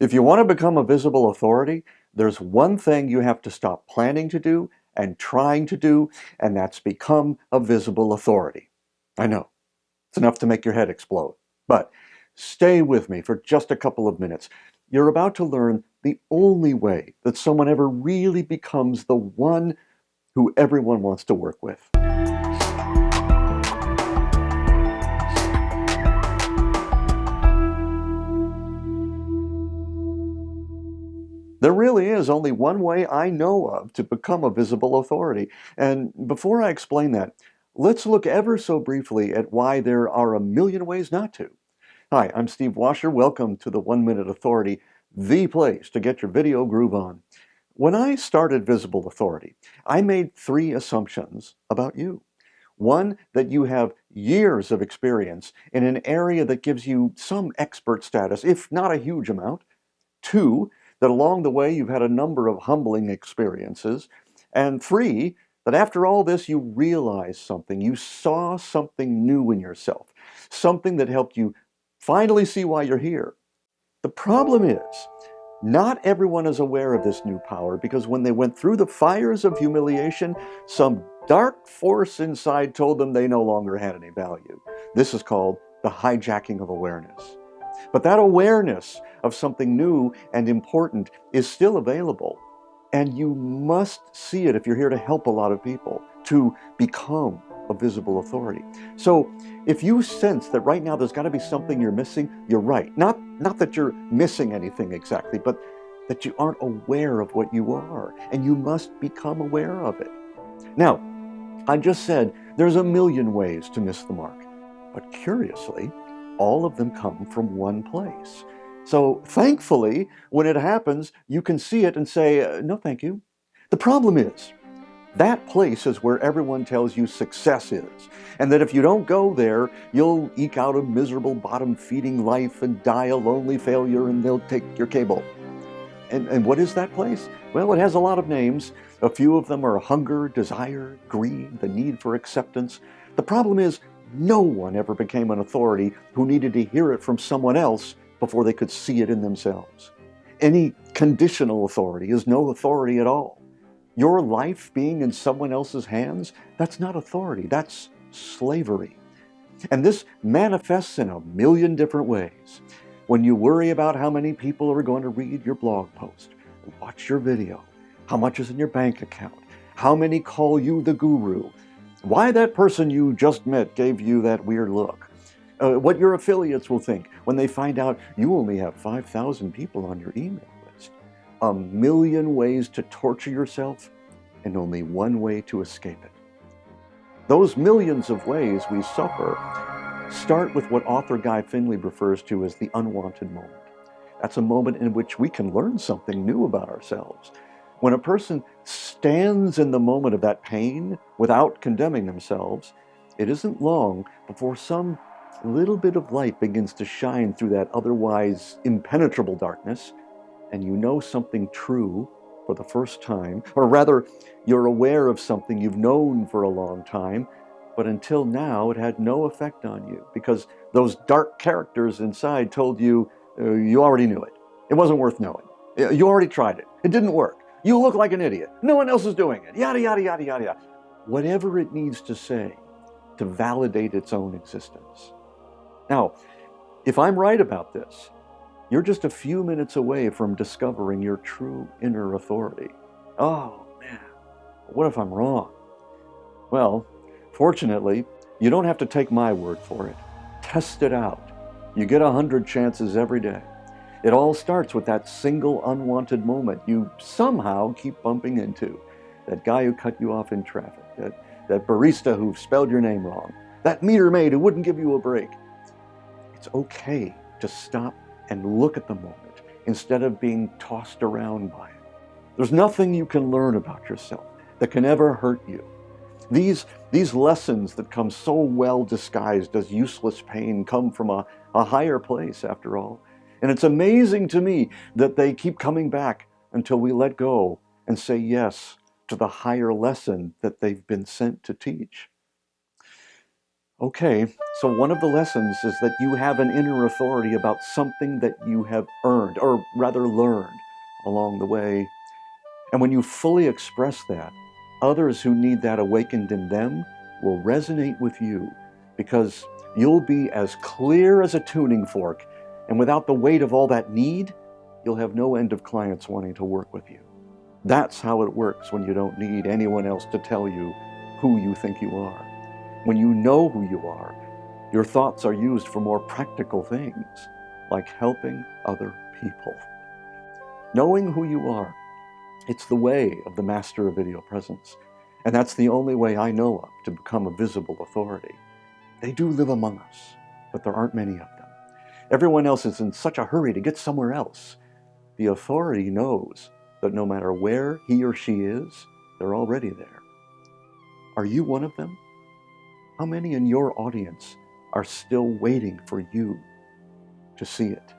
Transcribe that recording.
If you want to become a visible authority, there's one thing you have to stop planning to do and trying to do, and that's become a visible authority. I know, it's enough to make your head explode. But stay with me for just a couple of minutes. You're about to learn the only way that someone ever really becomes the one who everyone wants to work with. There really is only one way I know of to become a visible authority. And before I explain that, let's look ever so briefly at why there are a million ways not to. Hi, I'm Steve Washer. Welcome to the 1 Minute Authority, the place to get your video groove on. When I started Visible Authority, I made 3 assumptions about you. One, that you have years of experience in an area that gives you some expert status, if not a huge amount. 2, that along the way you've had a number of humbling experiences. And 3, that after all this you realized something, you saw something new in yourself, something that helped you finally see why you're here. The problem is, not everyone is aware of this new power because when they went through the fires of humiliation, some dark force inside told them they no longer had any value. This is called the hijacking of awareness. But that awareness of something new and important is still available. And you must see it if you're here to help a lot of people to become a visible authority. So if you sense that right now there's got to be something you're missing, you're right. Not that you're missing anything exactly, but that you aren't aware of what you are. And you must become aware of it. Now, I just said there's a million ways to miss the mark. But curiously, all of them come from one place. So thankfully, when it happens, you can see it and say, no, thank you. The problem is, that place is where everyone tells you success is, and that if you don't go there, you'll eke out a miserable bottom-feeding life and die a lonely failure and they'll take your cable. And what is that place? Well, it has a lot of names. A few of them are hunger, desire, greed, the need for acceptance. The problem is, no one ever became an authority who needed to hear it from someone else before they could see it in themselves. Any conditional authority is no authority at all. Your life being in someone else's hands, that's not authority, that's slavery. And this manifests in a million different ways. When you worry about how many people are going to read your blog post, watch your video, how much is in your bank account, how many call you the guru, why that person you just met gave you that weird look, what your affiliates will think when they find out you only have 5,000 people on your email list. A million ways to torture yourself and only one way to escape it. Those millions of ways we suffer start with what author Guy Finley refers to as the unwanted moment. That's a moment in which we can learn something new about ourselves. When a person stands in the moment of that pain without condemning themselves, it isn't long before some little bit of light begins to shine through that otherwise impenetrable darkness, and you know something true for the first time, or rather, you're aware of something you've known for a long time, but until now it had no effect on you because those dark characters inside told you you already knew it. It wasn't worth knowing. You already tried it. It didn't work. You look like an idiot. No one else is doing it. Yada, yada, yada, yada, yada. Whatever it needs to say to validate its own existence. Now, if I'm right about this, you're just a few minutes away from discovering your true inner authority. Oh, man, what if I'm wrong? Well, fortunately, you don't have to take my word for it. Test it out. You get 100 chances every day. It all starts with that single unwanted moment you somehow keep bumping into. That guy who cut you off in traffic, that barista who spelled your name wrong, that meter maid who wouldn't give you a break. It's okay to stop and look at the moment instead of being tossed around by it. There's nothing you can learn about yourself that can ever hurt you. These lessons that come so well disguised as useless pain come from a higher place, after all. And it's amazing to me that they keep coming back until we let go and say yes to the higher lesson that they've been sent to teach. Okay, so one of the lessons is that you have an inner authority about something that you have earned, or rather learned, along the way. And when you fully express that, others who need that awakened in them will resonate with you because you'll be as clear as a tuning fork. And without the weight of all that need, you'll have no end of clients wanting to work with you. That's how it works when you don't need anyone else to tell you who you think you are. When you know who you are, your thoughts are used for more practical things, like helping other people. Knowing who you are, it's the way of the master of video presence. And that's the only way I know of to become a visible authority. They do live among us, but there aren't many of them. Everyone else is in such a hurry to get somewhere else. The authority knows that no matter where he or she is, they're already there. Are you one of them? How many in your audience are still waiting for you to see it?